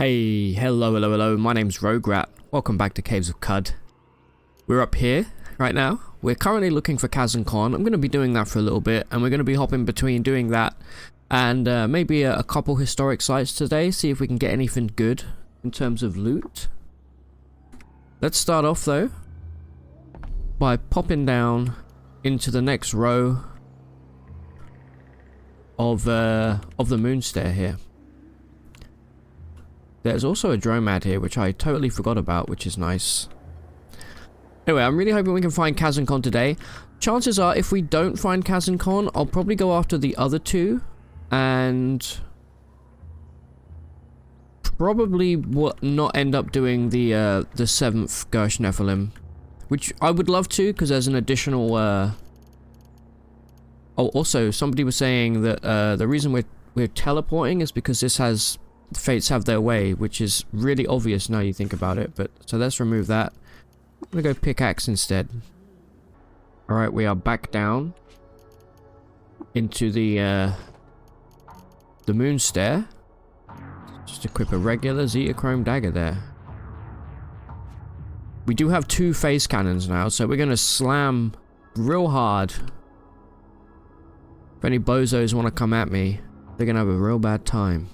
Hey, hello, my name's Roguelike. Welcome back to Caves of Cud. We're up here right now. We're currently looking for Kazan Con. I'm going to be doing that for a little bit, and we're going to be hopping between doing that and maybe a couple historic sites today, see if we can get anything good in terms of loot. Let's start off though by popping down into the next row of the moon stair here. There's also a dromad here, which I totally forgot about, which is nice. Anyway, I'm really hoping we can find Kazan Con today. Chances are, if we don't find Kazan Con, I'll probably go after the other two, and probably not end up doing the 7th Gersh Nephilim, which I would love to, because there's an additional. Oh, also, somebody was saying that the reason we're teleporting is because this has fates have their way, which is really obvious now you think about it. But so let's remove that. I'm gonna go pickaxe instead. All right, we are back down into the moon stair. Just equip a regular Zetachrome dagger there. We do have 2 phase cannons now, so we're gonna slam real hard. If any bozos want to come at me, they're gonna have a real bad time.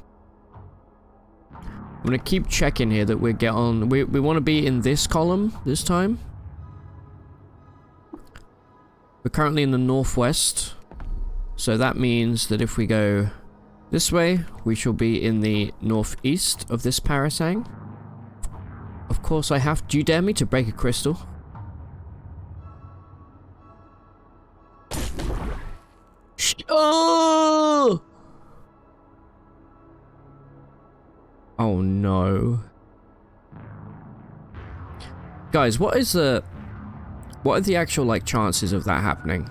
I'm gonna keep checking here that we get on. We want to be in this column this time. We're currently in the northwest, so that means that if we go this way, we shall be in the northeast of this parasang. Of course, I have. Do you dare me to break a crystal? Oh! Oh no. Guys, what are the actual like chances of that happening?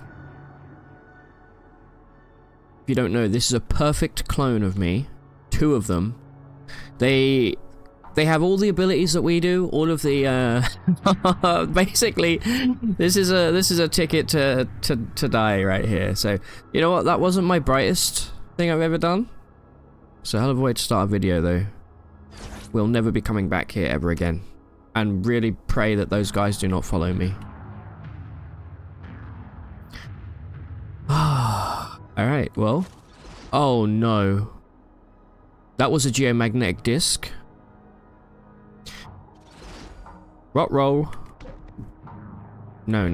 If you don't know, this is a perfect clone of me. 2 of them. They have all the abilities that we do, all of the basically this is a ticket to die right here. So, you know what? That wasn't my brightest thing I've ever done. It's a hell of a way to start a video though. We'll never be coming back here ever again. And really pray that those guys do not follow me. Alright, well. Oh no. That was a geomagnetic disc. Rot roll. No.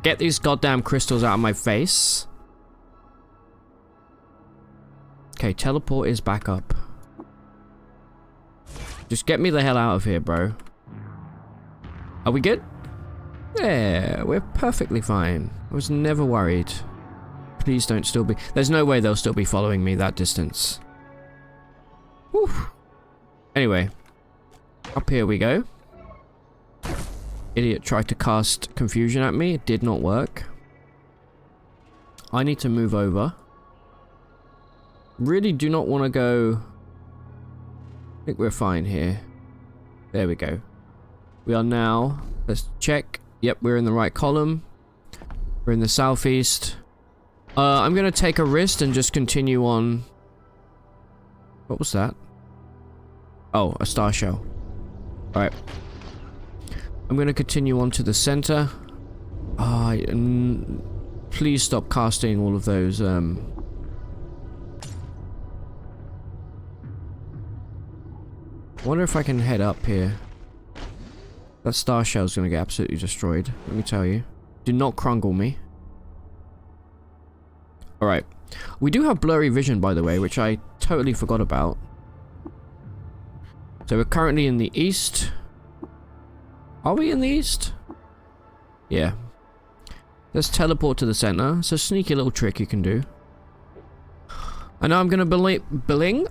Get these goddamn crystals out of my face. Okay, teleport is back up. Just get me the hell out of here, bro. Are we good? Yeah, we're perfectly fine. I was never worried. Please don't still be... There's no way they'll still be following me that distance. Whew. Anyway. Up here we go. Idiot tried to cast confusion at me. It did not work. I need to move over. Really do not want to go... I think we're fine here. There we go. We are now... Let's check. Yep, we're in the right column. We're in the southeast. I'm going to take a risk and just continue on... What was that? Oh, a star shell. Alright. I'm going to continue on to the center. Please stop casting all of those... I wonder if I can head up here. That star shell's gonna get absolutely destroyed, let me tell you. Do not crungle me. Alright. We do have blurry vision, by the way, which I totally forgot about. So we're currently in the east. Are we in the east? Yeah. Let's teleport to the center. It's a sneaky little trick you can do. I know I'm gonna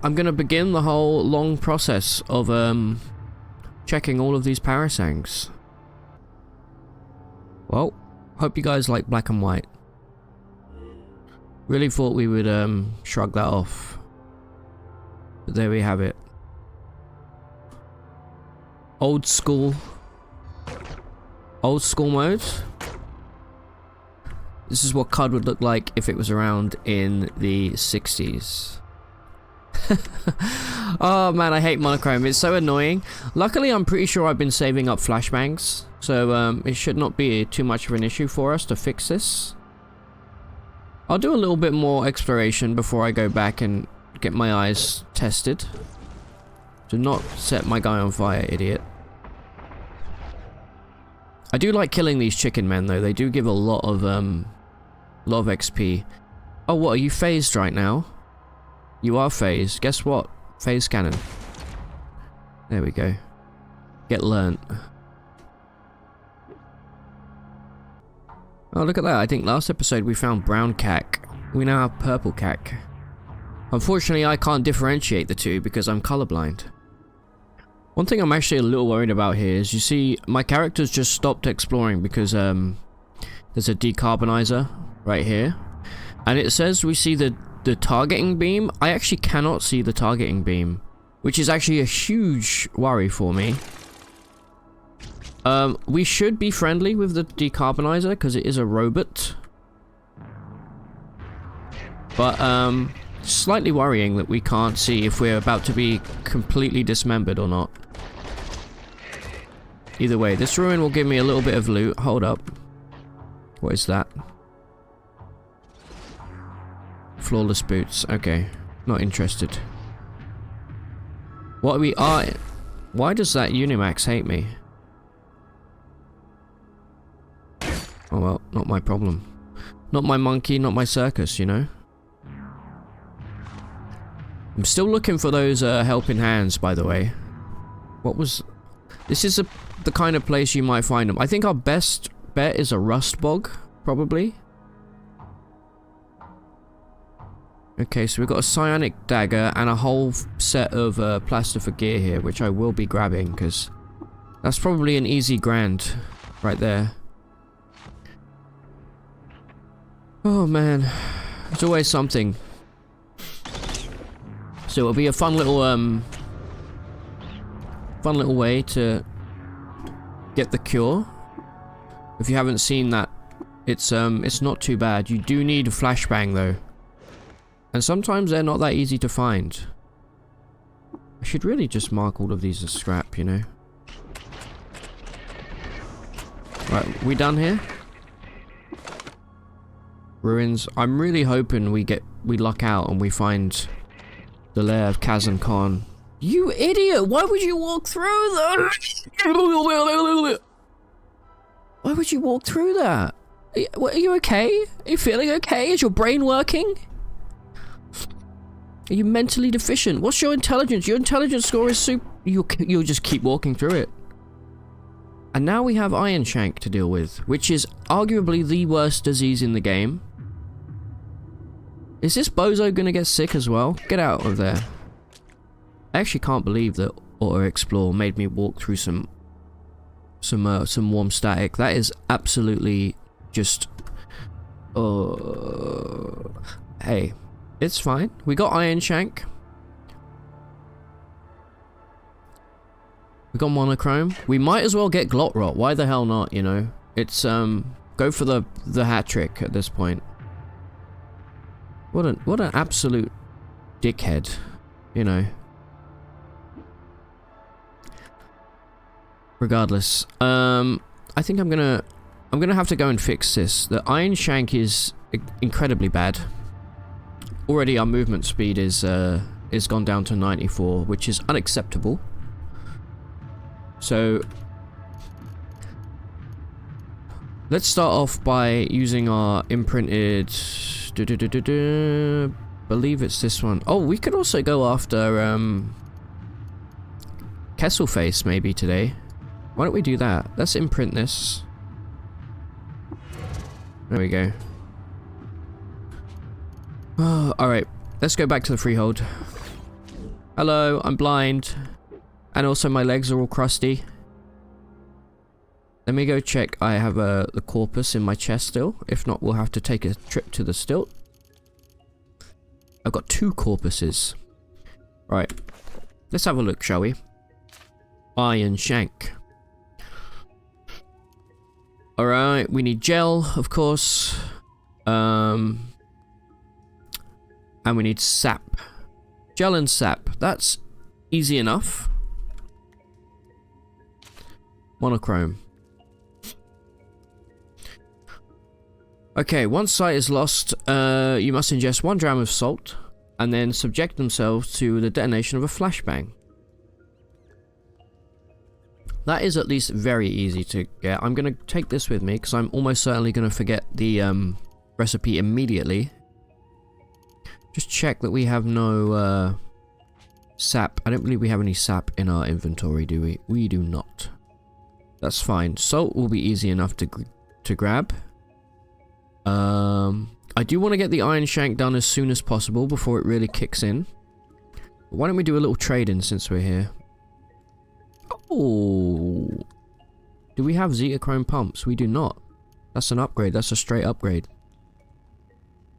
I'm gonna begin the whole long process of checking all of these parasangs. Well, hope you guys like black and white. Really thought we would shrug that off. But there we have it. Old school mode. This is what CUD would look like if it was around in the 60s. Oh man, I hate monochrome. It's so annoying. Luckily, I'm pretty sure I've been saving up flashbangs, so it should not be too much of an issue for us to fix this. I'll do a little bit more exploration before I go back and get my eyes tested. Do not set my guy on fire, idiot. I do like killing these chicken men though. They do give a lot of XP. Oh, what, are you phased right now? You are phased. Guess what? Phase cannon. There we go. Get learnt. Oh, look at that. I think last episode we found brown cack. We now have purple cack. Unfortunately, I can't differentiate the two because I'm colorblind. One thing I'm actually a little worried about here is, you see, my character's just stopped exploring because there's a decarbonizer right here. And it says we see the targeting beam. I actually cannot see the targeting beam, which is actually a huge worry for me. We should be friendly with the decarbonizer because it is a robot. But, slightly worrying that we can't see if we're about to be completely dismembered or not. Either way, this ruin will give me a little bit of loot. Hold up. What is that? Flawless boots. Okay. Not interested. What we are... Why does that Unimax hate me? Oh well, not my problem. Not my monkey, not my circus, you know? I'm still looking for those helping hands, by the way. What was... This is the kind of place you might find them. I think our best bet is a rust bog, probably. Okay, so we've got a psionic dagger and a whole set of plaster for gear here, which I will be grabbing, because that's probably an easy grand right there. Oh man, there's always something. So it'll be a fun little way to get the cure. If you haven't seen that, it's not too bad. You do need a flashbang though, and sometimes they're not that easy to find. I should really just mark all of these as scrap, you know. Right, we done here? Ruins. I'm really hoping we luck out and we find the lair of Kazan Khan. You idiot! Why would you walk through that? Why would you walk through that? Are you okay? Are you feeling okay? Is your brain working? Are you mentally deficient? What's your intelligence? Your intelligence score is super... You'll just keep walking through it. And now we have Iron Shank to deal with, which is arguably the worst disease in the game. Is this bozo gonna get sick as well? Get out of there. I actually can't believe that Auto Explore made me walk through some warm static. That is absolutely just... Hey, it's fine. We got Iron Shank. We got monochrome. We might as well get glot rot. Why the hell not, you know? It's go for the hat trick at this point. What an absolute dickhead, you know. Regardless, I think I'm gonna have to go and fix this. The Iron Shank is incredibly bad. Already our movement speed is gone down to 94, which is unacceptable. So let's start off by using our imprinted... Believe it's this one. Oh, we could also go after Kesselface maybe today. Why don't we do that? Let's imprint this. There we go. Oh, alright, let's go back to the freehold. Hello, I'm blind. And also my legs are all crusty. Let me go check I have the corpus in my chest still. If not, we'll have to take a trip to the stilt. I've got 2 corpuses. Right. Let's have a look, shall we? Iron Shank. Alright, we need gel, of course. And we need sap. Gel and sap. That's easy enough. Monochrome. Okay, once sight is lost, you must ingest 1 gram of salt and then subject themselves to the detonation of a flashbang. That is at least very easy to get. I'm going to take this with me because I'm almost certainly going to forget the recipe immediately. Just check that we have no sap. I don't believe we have any sap in our inventory, do we? We do not. That's fine. Salt will be easy enough to grab. I do want to get the iron shank done as soon as possible before it really kicks in. Why don't we do a little trade-in since we're here? Oh, do we have Zetachrome pumps? We do not. That's an upgrade. That's a straight upgrade.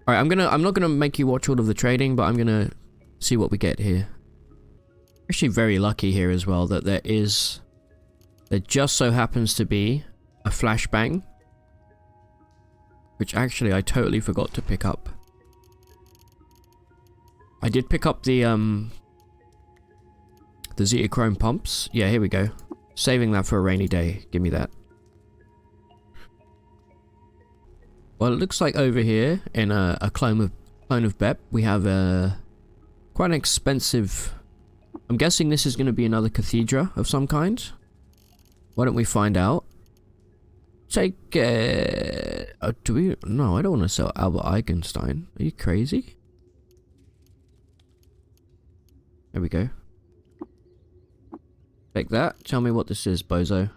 All right, I'm not gonna make you watch all of the trading, but I'm gonna see what we get here. Actually, very lucky here as well that there just so happens to be a flashbang, which actually I totally forgot to pick up. I did pick up the Zetachrome pumps. Yeah, here we go. Saving that for a rainy day. Give me that. Well, it looks like over here in a clone of Bep, we have quite an expensive. I'm guessing this is going to be another cathedra of some kind. Why don't we find out? Take. Do we? No, I don't want to sell Albert Eigenstein. Are you crazy? There we go. Take that. Tell me what this is, bozo.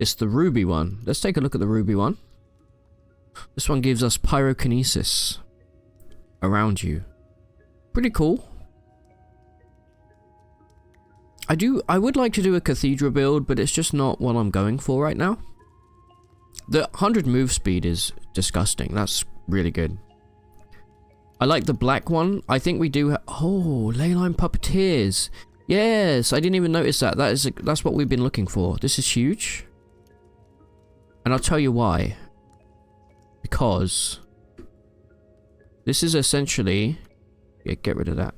It's the ruby one. Let's take a look at the ruby one. This one gives us pyrokinesis around you. Pretty cool. I would like to do a cathedral build, but it's just not what I'm going for right now. The 100 move speed is disgusting. That's really good. I like the black one. I think we do oh, leyline puppeteers. Yes, I didn't even notice that. That's what we've been looking for. This is huge. And I'll tell you why. Because this is essentially, yeah, get rid of that.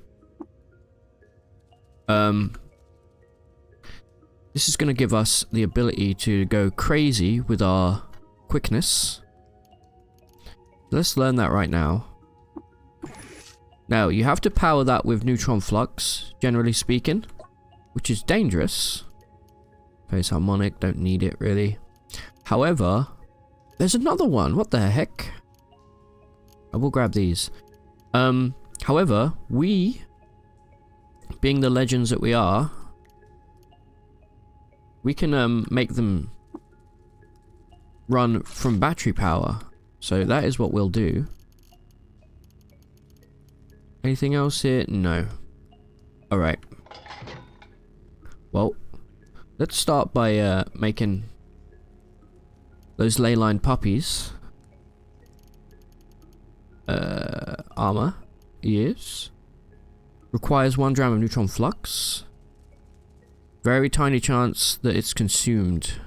This is going to give us the ability to go crazy with our quickness. Let's learn that right now. Now, you have to power that with neutron flux, generally speaking, which is dangerous. Phase harmonic, don't need it really. However, there's another one. What the heck? I will grab these. However, we, being the legends that we are, we can make them run from battery power. So that is what we'll do. Anything else here? No. Alright. Well, let's start by making those ley-lined puppies. Armor. Yes. Requires 1 gram of neutron flux. Very tiny chance that it's consumed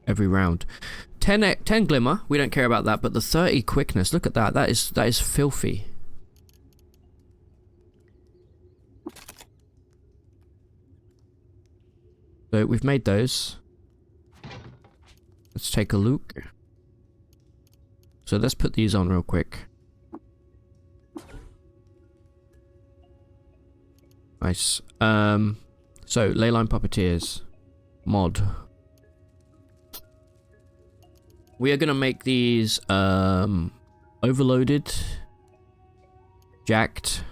every round. 10 glimmer, we don't care about that, but the 30 quickness, look at that. That is filthy. So we've made those. Let's take a look. So let's put these on real quick. Nice. So leyline puppeteers mod. We are gonna make these overloaded, jacked,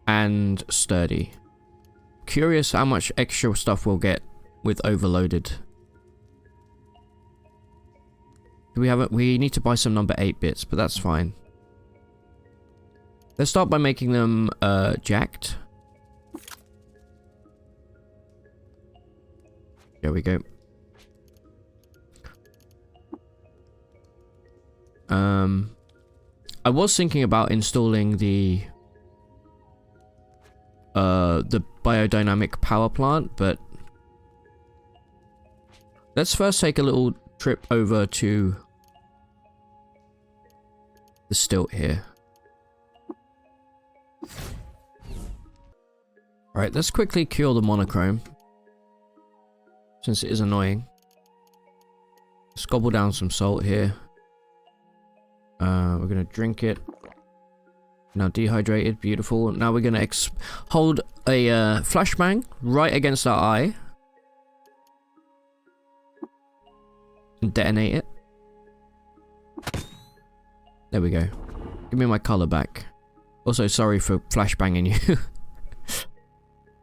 and sturdy. Curious how much extra stuff we'll get with overloaded. Do we have it? We need to buy some number 8 bits, but that's fine. Let's start by making them jacked. There we go. I was thinking about installing the biodynamic power plant, but let's first take a little trip over to the stilt here. Alright, let's quickly cure the monochrome, since it is annoying. Let's gobble down some salt here. We're gonna drink it. Now dehydrated, beautiful. Now we're gonna hold a flashbang right against our eye. And detonate it. There we go. Give me my colour back. Also, sorry for flashbanging you.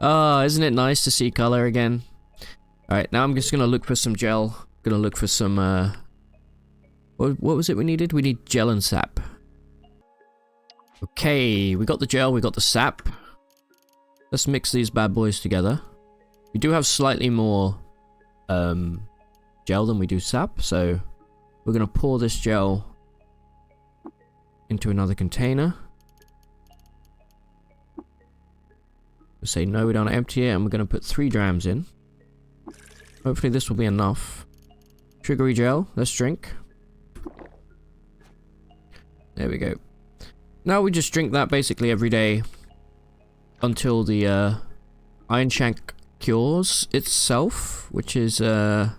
Ah, isn't it nice to see colour again? Alright, now I'm just gonna look for some gel. Gonna look for some, what was it we needed? We need gel and sap. Okay, we got the gel, we got the sap. Let's mix these bad boys together. We do have slightly more, gel than we do sap, so we're gonna pour this gel into another container. We'll say no, we don't empty it, and we're gonna put 3 drams in. Hopefully this will be enough. Sugary gel, let's drink. There we go. Now we just drink that basically every day until the iron shank cures itself, which is I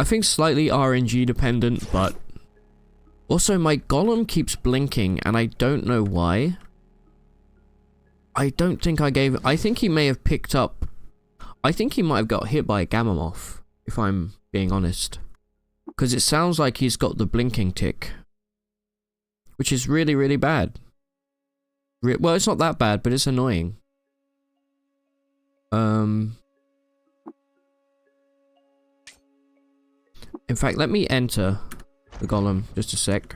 think slightly RNG dependent, but also my golem keeps blinking and I don't know why. I don't think I think he may have picked up, I think he might have got hit by a gamma moth, if I'm being honest. Because it sounds like he's got the blinking tick. Which is really, really bad. Well, it's not that bad, but it's annoying. In fact, let me enter the golem just a sec.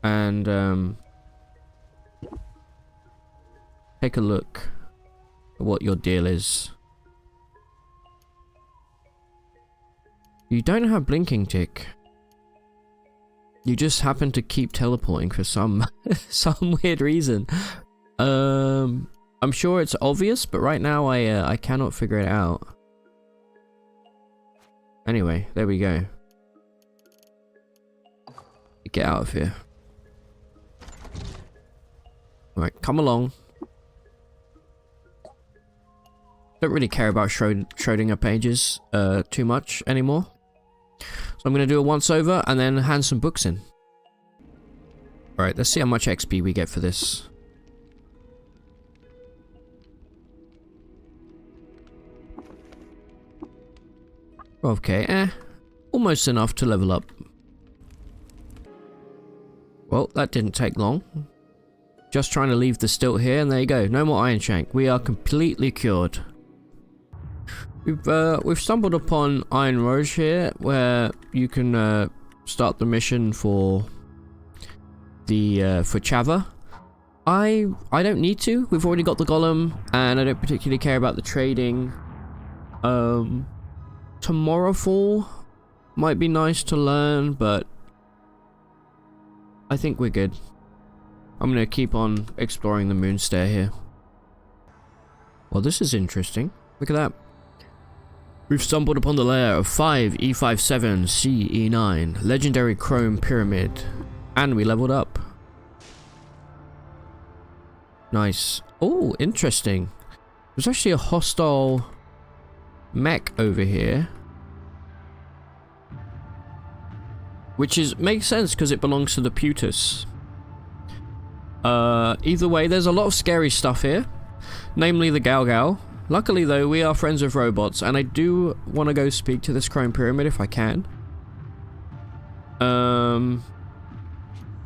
And, take a look at what your deal is. You don't have blinking tick. You just happen to keep teleporting for some some weird reason. I'm sure it's obvious, but right now I cannot figure it out. Anyway, there we go. Get out of here. Alright, come along. Don't really care about Schrodinger pages too much anymore. So I'm going to do a once over and then hand some books in. Alright, let's see how much XP we get for this. Okay, almost enough to level up. Well, that didn't take long. Just trying to leave the stilt here, and there you go. No more iron shank. We are completely cured. We've stumbled upon Iron Roge here, where you can start the mission for the for Chava. I don't need to. We've already got the golem, and I don't particularly care about the trading. Tomorrowfall might be nice to learn, but I think we're good. I'm gonna keep on exploring the moon stair here. Well, this is interesting. Look at that. We've stumbled upon the lair of 5E57CE9, legendary chrome pyramid, and we leveled up. Nice. Oh, interesting. There's actually a hostile mech over here, which makes sense because it belongs to the Putus. Either way, there's a lot of scary stuff here, namely the Gal. Luckily though, we are friends with robots, and I do want to go speak to this chrome pyramid if I can.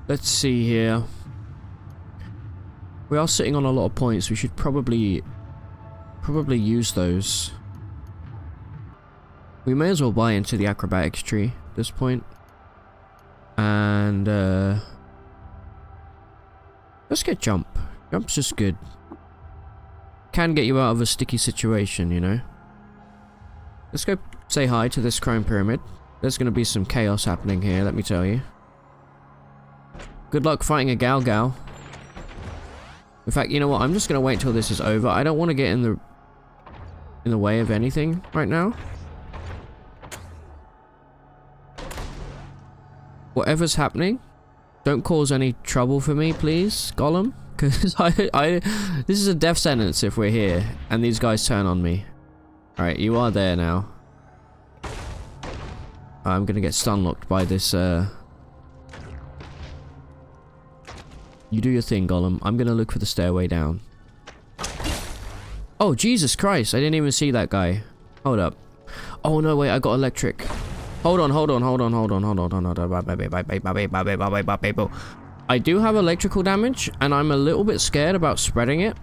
Let's see here. We are sitting on a lot of points. We should probably use those. We may as well buy into the acrobatics tree at this point. And let's get jump. Jump's just good. Can get you out of a sticky situation, you know. Let's go say hi to this chrome pyramid. There's going to be some chaos happening here, let me tell you. Good luck fighting a Gal. In fact, you know what? I'm just going to wait till this is over. I don't want to get in the way of anything right now. Whatever's happening, don't cause any trouble for me, please, Gollum. Because this is a death sentence if we're here and these guys turn on me. Alright, you are there now. I'm gonna get stun locked by this, You do your thing, Gollum. I'm gonna look for the stairway down. Oh, Jesus Christ. I didn't even see that guy. Hold up. Oh, no, wait. I got electric. Hold on. I do have electrical damage, and I'm a little bit scared about spreading it.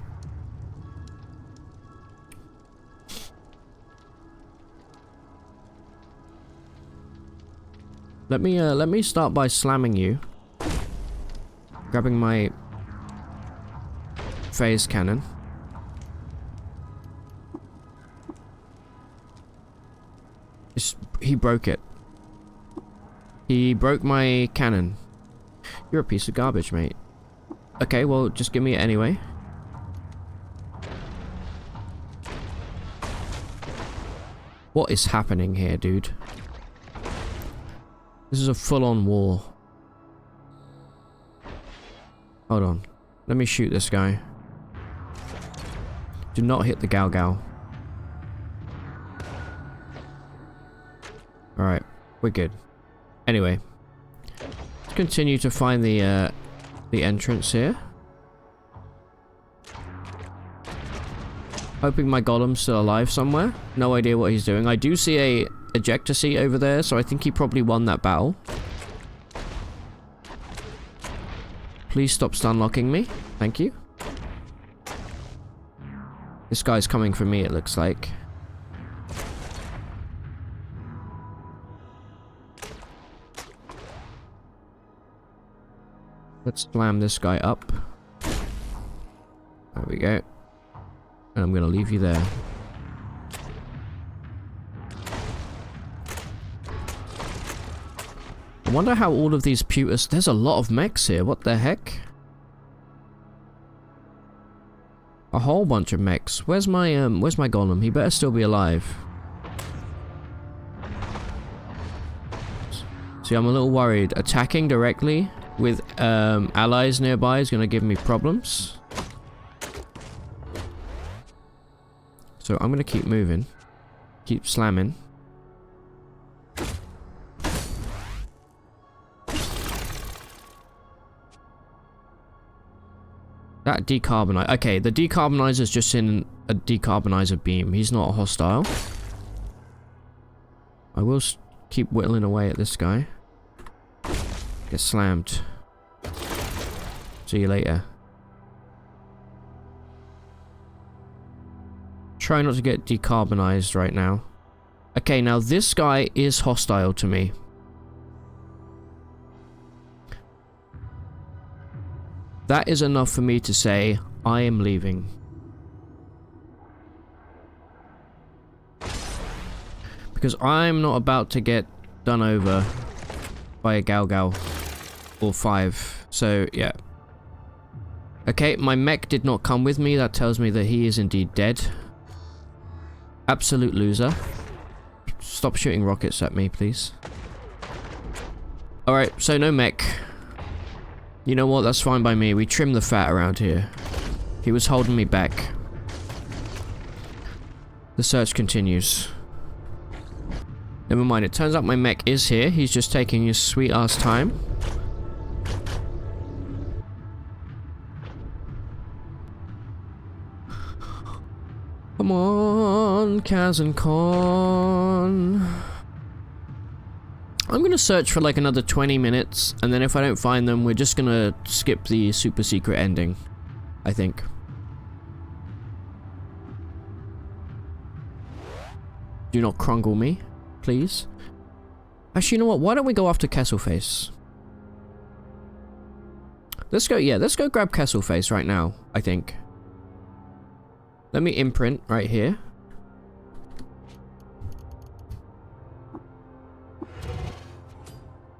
Let me start by slamming you. Grabbing my phase cannon. He broke it. He broke my cannon. You're a piece of garbage, mate. Okay, well, just give me it anyway. What is happening here, dude? This is a full-on war. Hold on. Let me shoot this guy. Do not hit the Gal. Alright, we're good. Anyway, let's continue to find the entrance here. Hoping my Golem's still alive somewhere. No idea what he's doing. I do see a ejector seat over there, so I think he probably won that battle. Please stop stun locking me. Thank you. This guy's coming for me, it looks like. Let's slam this guy up. There we go. And I'm gonna leave you there. I wonder how all of these Putus... There's a lot of mechs here. What the heck? A whole bunch of mechs. Where's my Golem? He better still be alive. See, I'm a little worried. Attacking directly with allies nearby is going to give me problems. So I'm going to keep moving. Keep slamming. That decarbonize. Okay, the decarbonizer's just in a decarbonizer beam. He's not hostile. I will keep whittling away at this guy. Get slammed. See you later. Try not to get decarbonized right now. Okay, now this guy is hostile to me. That is enough for me to say, I am leaving. Because I'm not about to get done over by a Gal or 5. So, yeah. Okay, my mech did not come with me. That tells me that he is indeed dead. Absolute loser. Stop shooting rockets at me, please. Alright, so no mech. You know what? That's fine by me. We trim the fat around here. He was holding me back. The search continues. Never mind. It turns out my mech is here. He's just taking his sweet ass time. Come on, Kaz and Con. I'm gonna search for like another 20 minutes, and then if I don't find them, we're just gonna skip the super secret ending, I think. Do not crungle me, please. Actually, you know what? Why don't we go after Kesselface? Let's go, yeah, let's go grab Kesselface right now, I think. Let me imprint right here.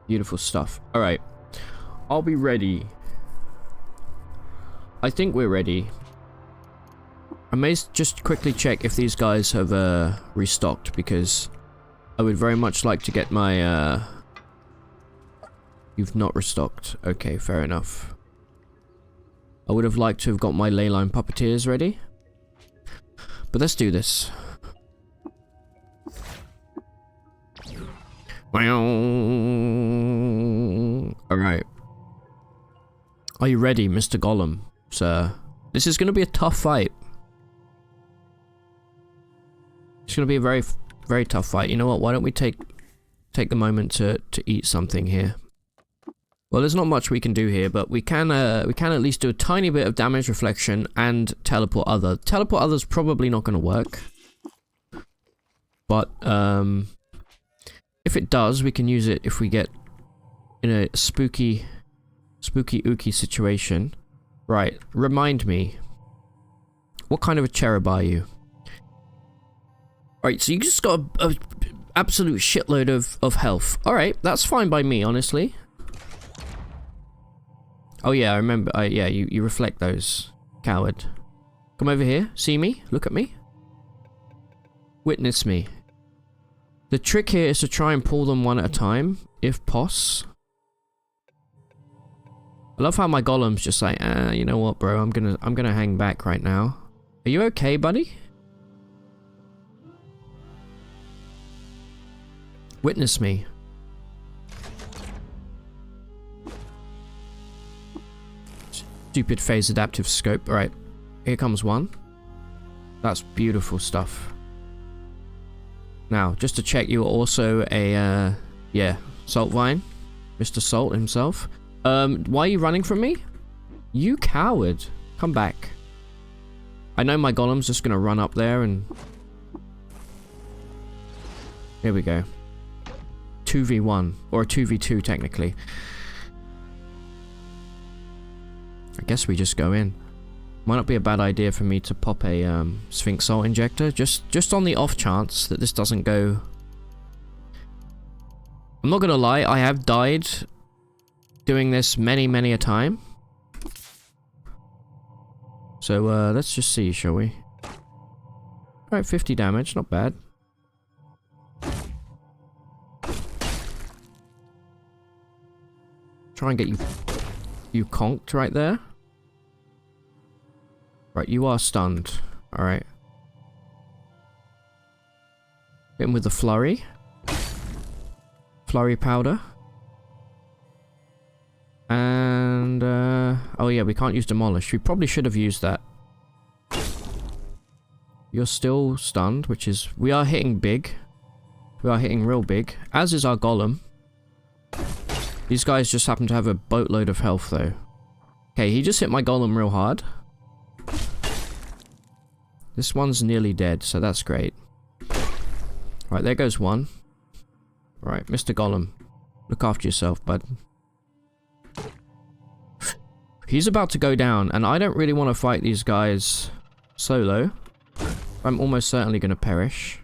Beautiful stuff. Alright. I'll be ready. I think we're ready. I may just quickly check if these guys have restocked, because I would very much like to get my You've not restocked. Okay, fair enough. I would have liked to have got my leyline puppeteers ready. But let's do this. Alright. Are you ready, Mr. Golem, sir? This is going to be a tough fight. It's going to be a very, very tough fight. You know what? Why don't we take the moment to eat something here? Well, there's not much we can do here, but we can at least do a tiny bit of damage reflection and teleport other. Teleport other's probably not going to work. But, if it does, we can use it if we get in a spooky ooky situation. Right, remind me. What kind of a cherub are you? Alright, so you just got a absolute shitload of health. Alright, that's fine by me, honestly. Oh yeah, I remember. Yeah, you reflect those. Coward. Come over here. See me? Look at me. Witness me. The trick here is to try and pull them one at a time, if poss. I love how my golem's just like, you know what, bro? I'm gonna hang back right now. Are you okay, buddy? Witness me. Stupid phase adaptive scope. Alright, here comes one. That's beautiful stuff. Now, just to check, you are also a, yeah, Salt Vine. Mr. Salt himself. Why are you running from me? You coward. Come back. I know my golem's just gonna run up there and... Here we go. 2v1. Or a 2v2, technically. I guess we just go in. Might not be a bad idea for me to pop a Sphinx Salt Injector, just on the off chance that this doesn't go... I'm not gonna lie, I have died doing this many a time. So let's just see, shall we? Alright, 50 damage, not bad. Try and get you conked right there. Right, you are stunned. Alright. Hit him with the flurry. Flurry powder. And, oh yeah, we can't use demolish. We probably should have used that. You're still stunned, which is... We are hitting big. We are hitting real big. As is our golem. These guys just happen to have a boatload of health, though. Okay, he just hit my golem real hard. This one's nearly dead, so that's great. Right, there goes one. Right, Mr. Golem. Look after yourself, bud. He's about to go down, and I don't really want to fight these guys solo. I'm almost certainly going to perish.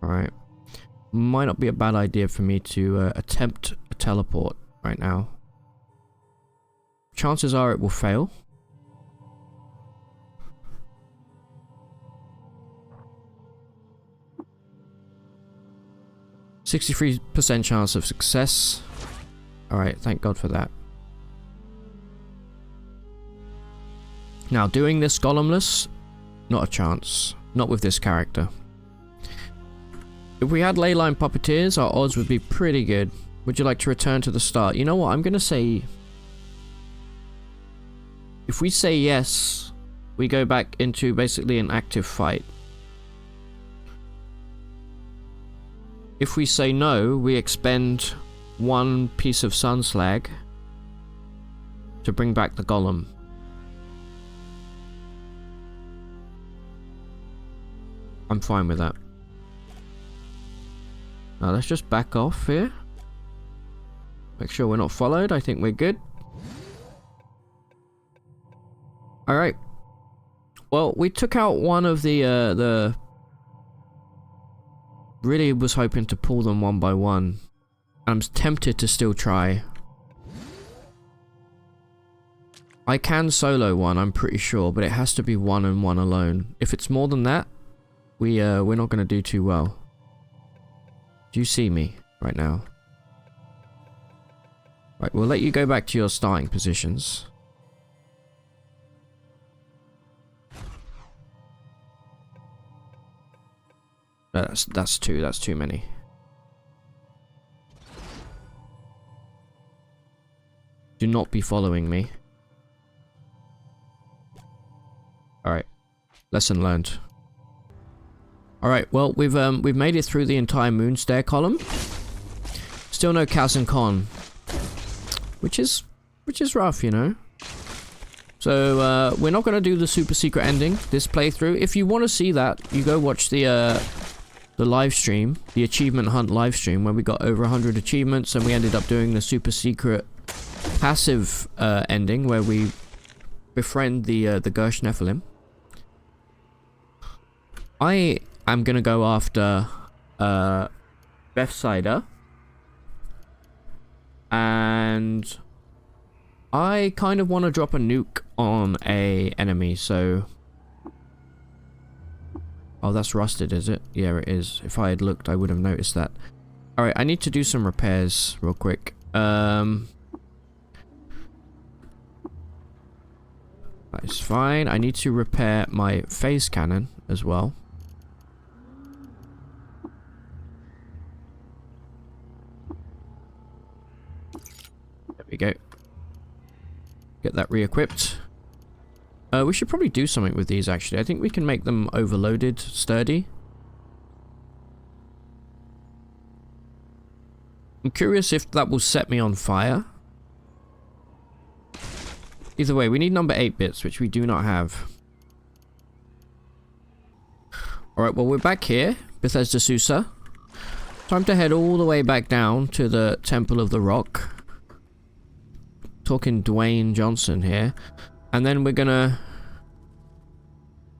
Alright. Might not be a bad idea for me to attempt a teleport right now. Chances are it will fail. %63% chance of success. Alright, thank God for that. Now, doing this golemless, not a chance. Not with this character. If we had leyline puppeteers, our odds would be pretty good. Would you like to return to the start? You know what, I'm gonna say... If we say yes, we go back into basically an active fight. If we say no, we expend one piece of sun slag to bring back the golem. I'm fine with that. Now let's just back off here. Make sure we're not followed. I think we're good. Alright. Well, we took out one of the... Really was hoping to pull them one by one. I'm tempted to still try. I can solo one, I'm pretty sure, but it has to be one and one alone. If it's more than that, we're not gonna do too well. Do you see me right now? Right, we'll let you go back to your starting positions. That's too many. Do not be following me. Alright. Lesson learned. Alright, well, we've made it through the entire moon stair column. Still no Kaz and Con. Which is rough, you know. So, we're not going to do the super secret ending this playthrough. If you want to see that, you go watch the live stream, the achievement hunt live stream, where we got over 100 achievements and we ended up doing the super secret passive ending where we befriend the Gersh Nephilim. I am gonna go after Bethsaida, and I kind of want to drop a nuke on a enemy. So, oh, that's rusted, is it? Yeah, it is. If I had looked, I would have noticed that. All right, I need to do some repairs real quick. That's fine. I need to repair my phase cannon as well. There we go. Get that re-equipped. We should probably do something with these, actually. I think we can make them overloaded, sturdy. I'm curious if that will set me on fire. Either way, we need number 8 bits, which we do not have. Alright, well, we're back here. Bethesda Susa. Time to head all the way back down to the Temple of the Rock. Talking Dwayne Johnson here. And then we're gonna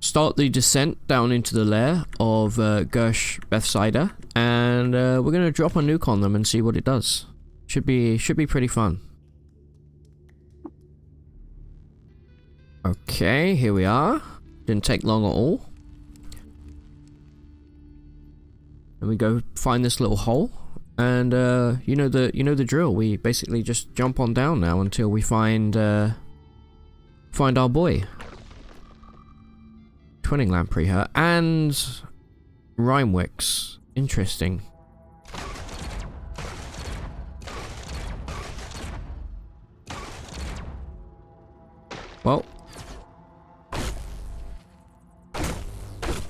start the descent down into the lair of Gersh Bethsaida. And we're gonna drop a nuke on them and see what it does. Should be pretty fun. Okay, here we are. Didn't take long at all. And we go find this little hole, and you know the drill. We basically just jump on down now until we find our boy. Twinning lamprey here and Rhymewicks. Interesting. Well,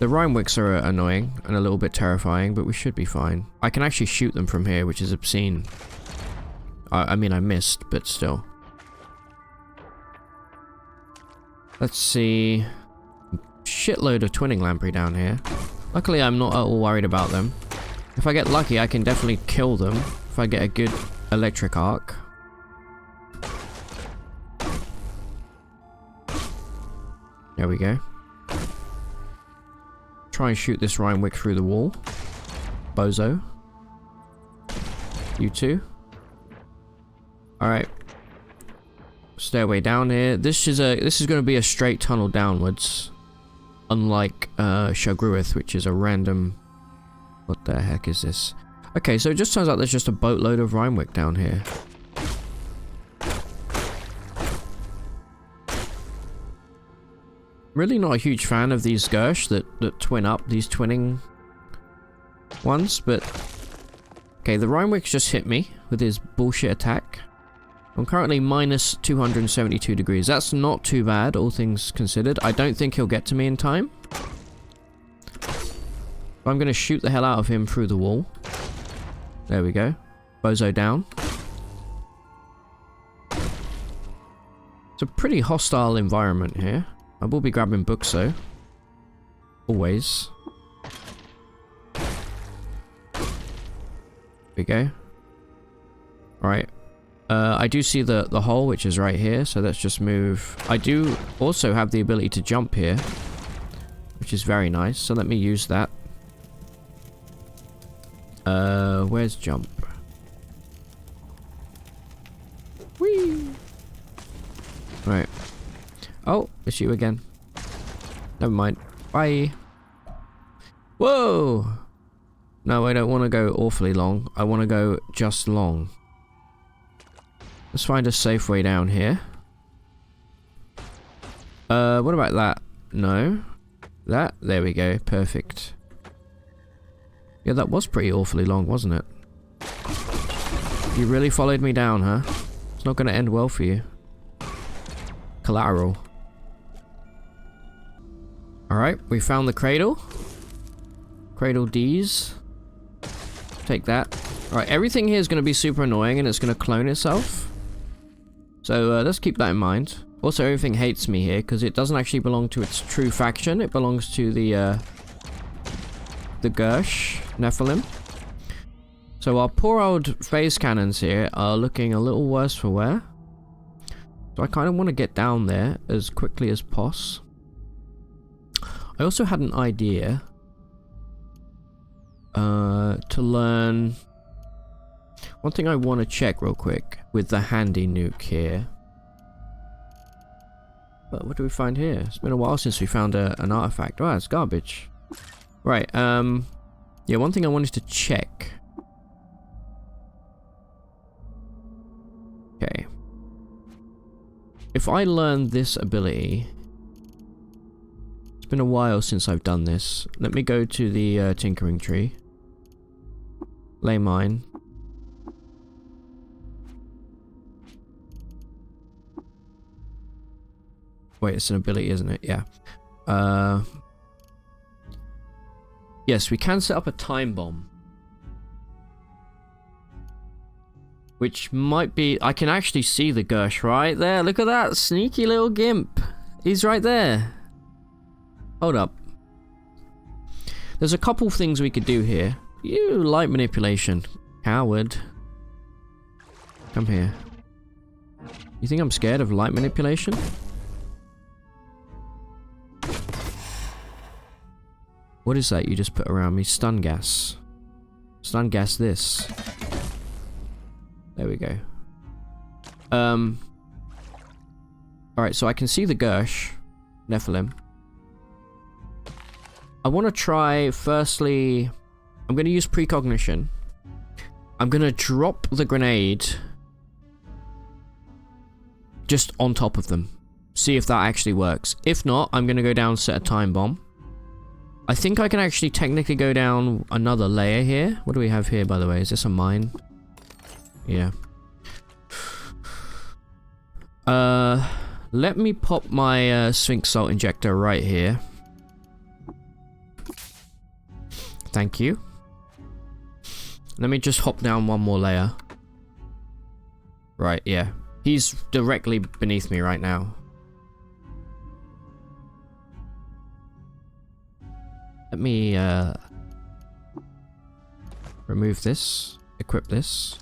the Rhymewicks are annoying and a little bit terrifying, but we should be fine. I can actually shoot them from here, which is obscene. I mean, I missed, but still. Let's see. Shitload of twinning lamprey down here. Luckily, I'm not at all worried about them. If I get lucky, I can definitely kill them if I get a good electric arc. There we go. Try and shoot this Rhymewick through the wall. Bozo. You too. Alright. Stairway down here. This is going to be a straight tunnel downwards. Unlike Shagruith, which is a random... What the heck is this? Okay, so it just turns out there's just a boatload of Rhymewick down here. Really not a huge fan of these Gersh that twin up, these twinning ones, but... Okay, the Rhymewick's just hit me with his bullshit attack. I'm currently minus 272 degrees. That's not too bad, all things considered. I don't think he'll get to me in time. I'm going to shoot the hell out of him through the wall. There we go. Bozo down. It's a pretty hostile environment here. I will be grabbing books though. Always. There we go. Alright. I do see the hole, which is right here, so let's just move. I do also have the ability to jump here, which is very nice, so let me use that. Where's jump? Whee! Right. Oh, it's you again. Never mind. Bye. Whoa! No, I don't want to go awfully long. I want to go just long. Let's find a safe way down here. What about that? No. That? There we go. Perfect. Yeah, that was pretty awfully long, wasn't it? You really followed me down, huh? It's not going to end well for you. Collateral. Alright, we found the cradle. Cradle D's. Take that. Alright, everything here is going to be super annoying and it's going to clone itself. So let's keep that in mind. Also, everything hates me here because it doesn't actually belong to its true faction. It belongs to the Gersh Nephilim. So our poor old phase cannons here are looking a little worse for wear. So I kind of want to get down there as quickly as poss. I also had an idea to learn. One thing I want to check real quick with the handy nuke here. But what do we find here? It's been a while since we found an artifact. Oh, it's garbage. Right, yeah, one thing I wanted to check. Okay. If I learn this ability... It's been a while since I've done this. Let me go to the tinkering tree. Lay mine. Wait, it's an ability, isn't it? Yeah. Yes, we can set up a time bomb. Which might be... I can actually see the Gersh right there. Look at that sneaky little gimp. He's right there. Hold up. There's a couple things we could do here. You light manipulation. Coward. Come here. You think I'm scared of light manipulation? What is that you just put around me? Stun gas. Stun gas this. There we go. Alright, so I can see the Gersh Nephilim. I want to try, firstly... I'm going to use precognition. I'm going to drop the grenade just on top of them. See if that actually works. If not, I'm going to go down and set a time bomb. I think I can actually technically go down another layer here. What do we have here, by the way? Is this a mine? Yeah. Let me pop my Sphinx Salt Injector right here. Thank you. Let me just hop down one more layer. Right, yeah. He's directly beneath me right now. Let me remove this, equip this.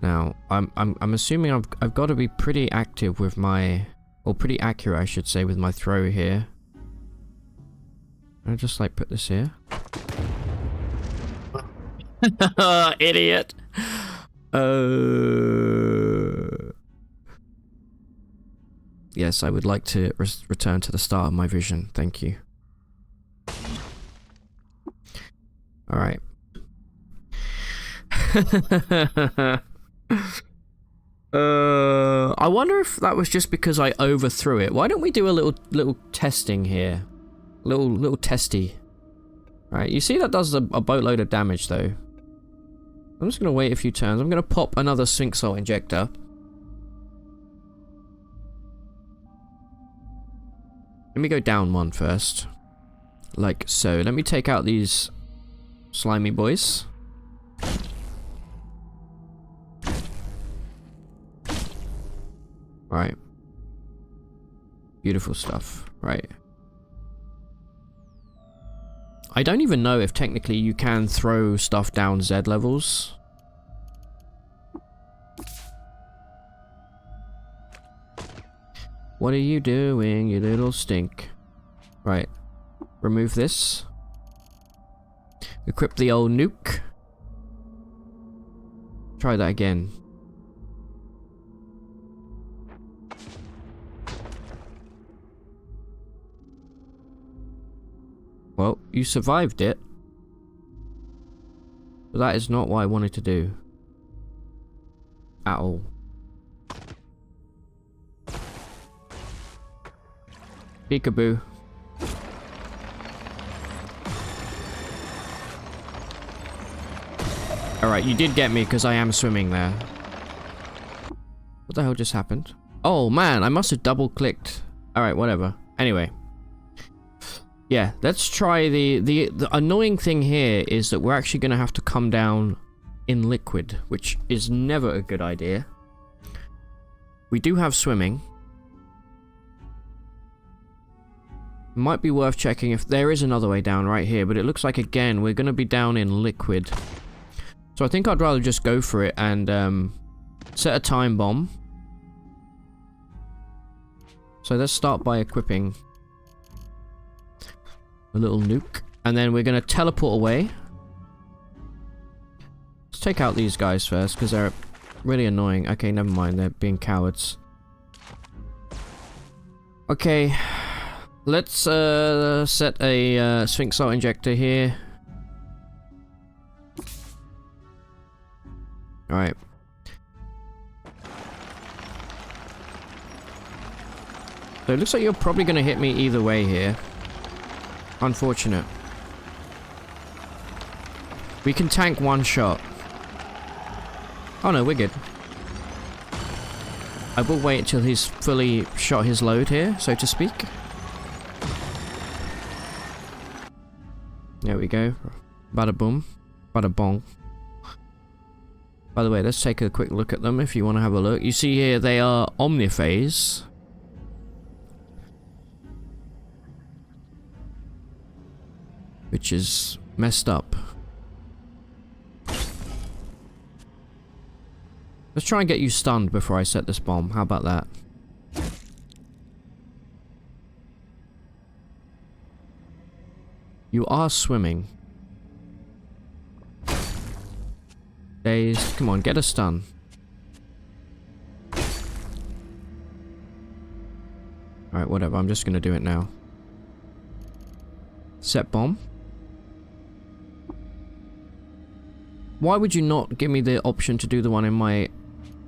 Now, I'm assuming I've got to be pretty active with my, or pretty accurate, I should say, with my throw here. I just like put this here. Idiot. Yes, I would like to return to the start of my vision. Thank you. All right. I wonder if that was just because I overthrew it. Why don't we do a little testing here? Little testy. All right, you see that does a boatload of damage though. I'm just gonna wait a few turns. I'm gonna pop another Sphinx Salt Injector. Let me go down one first. Like so. Let me take out these slimy boys. Right. Beautiful stuff. Right. I don't even know if technically you can throw stuff down Z levels. What are you doing, you little stink? Right. Remove this. Equip the old nuke. Try that again. Well, you survived it. But that is not what I wanted to do. At all. Peekaboo. Alright, you did get me because I am swimming there. What the hell just happened? Oh man, I must have double clicked. Alright, whatever. Anyway. Yeah, let's try the annoying thing here is that we're actually going to have to come down in liquid, which is never a good idea. We do have swimming. Might be worth checking if there is another way down right here, but it looks like, again, we're going to be down in liquid. So I think I'd rather just go for it and set a time bomb. So let's start by equipping a little nuke. And then we're going to teleport away. Let's take out these guys first, because they're really annoying. Okay, never mind. They're being cowards. Okay. Let's set a Sphinx Salt Injector here. Alright. So it looks like you're probably going to hit me either way here. Unfortunate. We can tank one shot. Oh no, we're good. I will wait until he's fully shot his load here, so to speak. There we go. Bada boom. Bada bong. By the way, let's take a quick look at them if you want to have a look. You see here, they are omniphase. Which is messed up. Let's try and get you stunned before I set this bomb. How about that? You are swimming. Dazed. Come on, get a stun. Alright, whatever. I'm just gonna do it now. Set bomb. Why would you not give me the option to do the one in my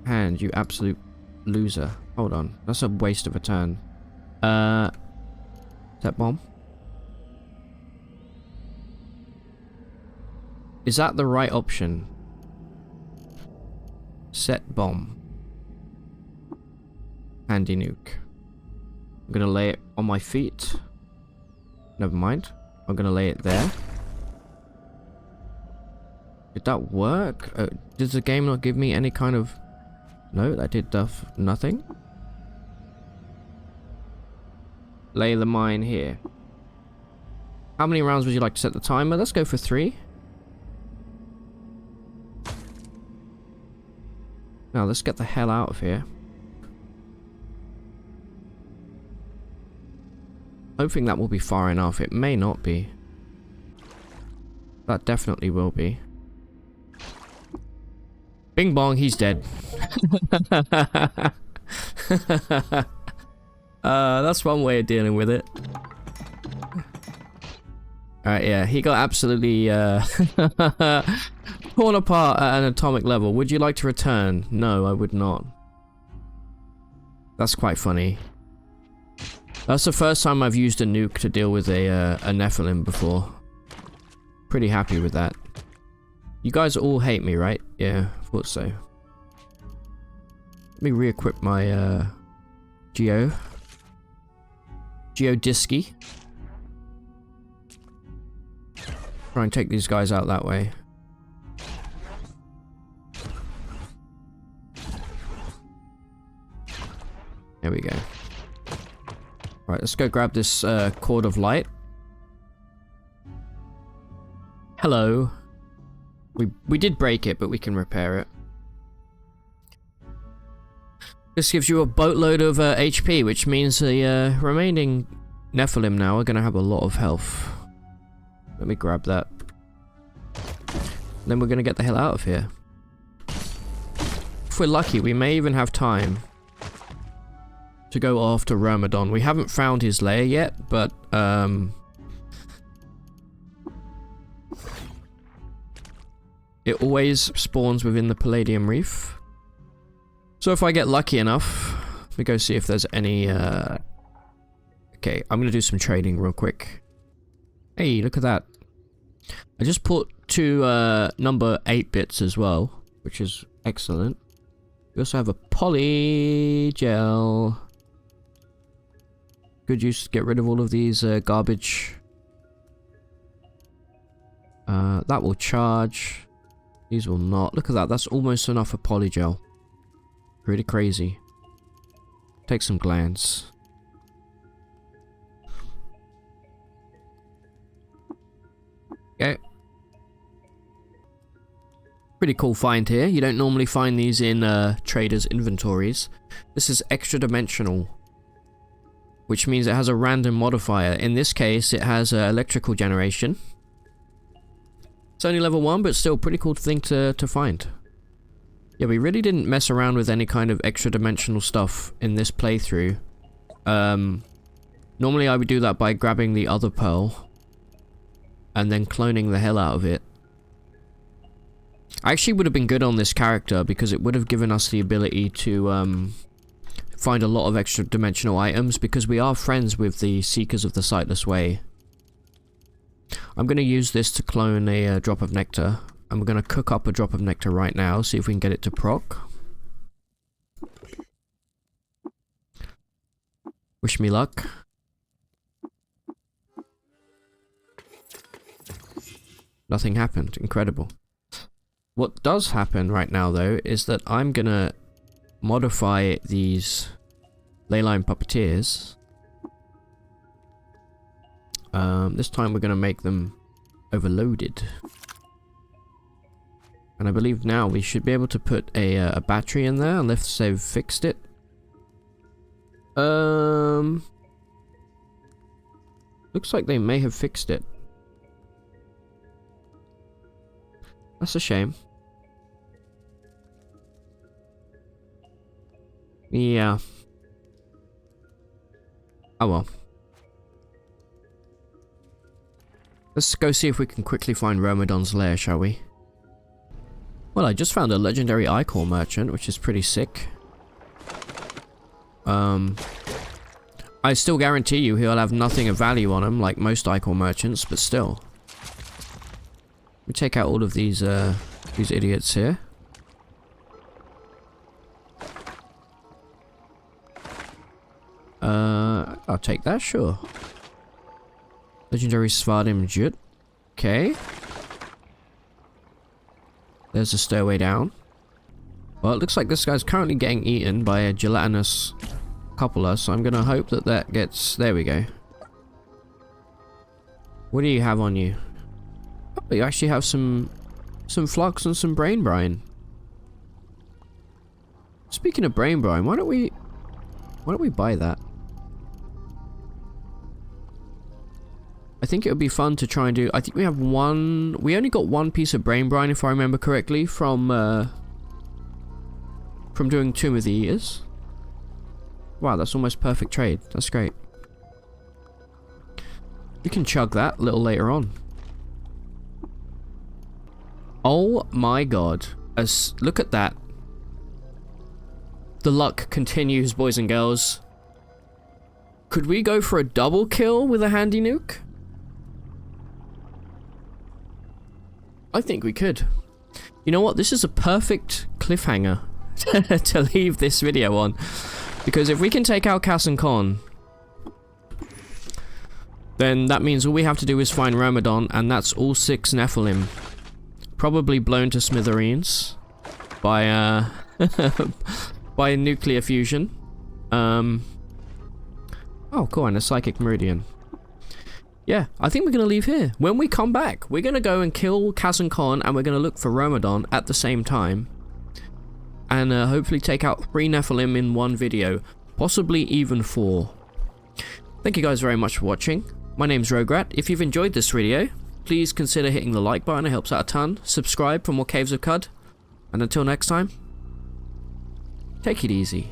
hand, you absolute loser? Hold on. That's a waste of a turn. Set bomb. Is that the right option? Set bomb. Handy nuke. I'm gonna lay it on my feet. Never mind. I'm gonna lay it there. Did that work? Does the game not give me any kind of... No, that did nothing. Lay the mine here. How many rounds would you like to set the timer? Let's go for 3. Now, let's get the hell out of here. Hoping that will be far enough. It may not be. That definitely will be. Bing bong, he's dead. That's one way of dealing with it. Alright, yeah, he got absolutely torn apart at an atomic level. Would you like to return? No, I would not. That's quite funny. That's the first time I've used a nuke to deal with a Nephilim before. Pretty happy with that. You guys all hate me, right? Yeah, thought so. Let me re-equip my Geodisky. Try and take these guys out that way. There we go. Right, let's go grab this cord of light. Hello. We did break it, but we can repair it. This gives you a boatload of HP, which means the remaining Nephilim now are going to have a lot of health. Let me grab that. Then we're going to get the hell out of here. If we're lucky, we may even have time to go after Ramadan. We haven't found his lair yet, but It always spawns within the Palladium Reef. So if I get lucky enough, let me go see if there's any, okay, I'm gonna do some trading real quick. Hey, look at that. I just put 2 number 8 bits as well, which is excellent. We also have a poly gel. Good use to get rid of all of these garbage. That will charge. These will not. Look at that. That's almost enough for poly gel. Pretty crazy. Take some glands. Okay. Pretty cool find here. You don't normally find these in traders' inventories. This is extra dimensional, which means it has a random modifier. In this case, it has electrical generation. It's only level 1, but still pretty cool thing to find. Yeah, we really didn't mess around with any kind of extra dimensional stuff in this playthrough. Normally I would do that by grabbing the other pearl and then cloning the hell out of it. I actually would have been good on this character because it would have given us the ability to find a lot of extra dimensional items, because we are friends with the Seekers of the Sightless Way. I'm going to use this to clone a drop of nectar. I'm going to cook up a drop of nectar right now, see if we can get it to proc. Wish me luck. Nothing happened. Incredible. What does happen right now, though, is that I'm going to modify these leyline puppeteers. This time we're going to make them overloaded. And I believe now we should be able to put a battery in there, unless they've fixed it. Looks like they may have fixed it. That's a shame. Yeah. Oh well. Let's go see if we can quickly find Romodon's lair, shall we? Well, I just found a legendary ichor merchant, which is pretty sick. I still guarantee you he'll have nothing of value on him, like most ichor merchants, but still. Let me take out all of these idiots here. I'll take that, sure. Legendary Svardim Jut. Okay. There's a stairway down. Well, it looks like this guy's currently getting eaten by a gelatinous copula, so I'm gonna hope that that gets... There we go. What do you have on you? Oh, you actually have some flux and some brain brine. Speaking of brain brine, why don't we buy that? I think it would be fun to try and do... I think we have one... We only got one piece of brain brine, if I remember correctly, from doing Tomb of the Eaters. Wow, that's almost perfect trade. That's great. We can chug that a little later on. Oh my god. Look at that. The luck continues, boys and girls. Could we go for a double kill with a handy nuke? I think we could. You know what? This is a perfect cliffhanger to leave this video on. Because if we can take out Cass and Con, then that means all we have to do is find Romodon, and that's all 6 Nephilim. Probably blown to smithereens by by nuclear fusion. Oh, cool, and a psychic meridian. Yeah, I think we're going to leave here. When we come back, we're going to go and kill Cass and Con, and we're going to look for Romodon at the same time. And hopefully take out 3 Nephilim in one video. Possibly even 4. Thank you guys very much for watching. My name's Rograt. If you've enjoyed this video, please consider hitting the like button. It helps out a ton. Subscribe for more Caves of Cud. And until next time, take it easy.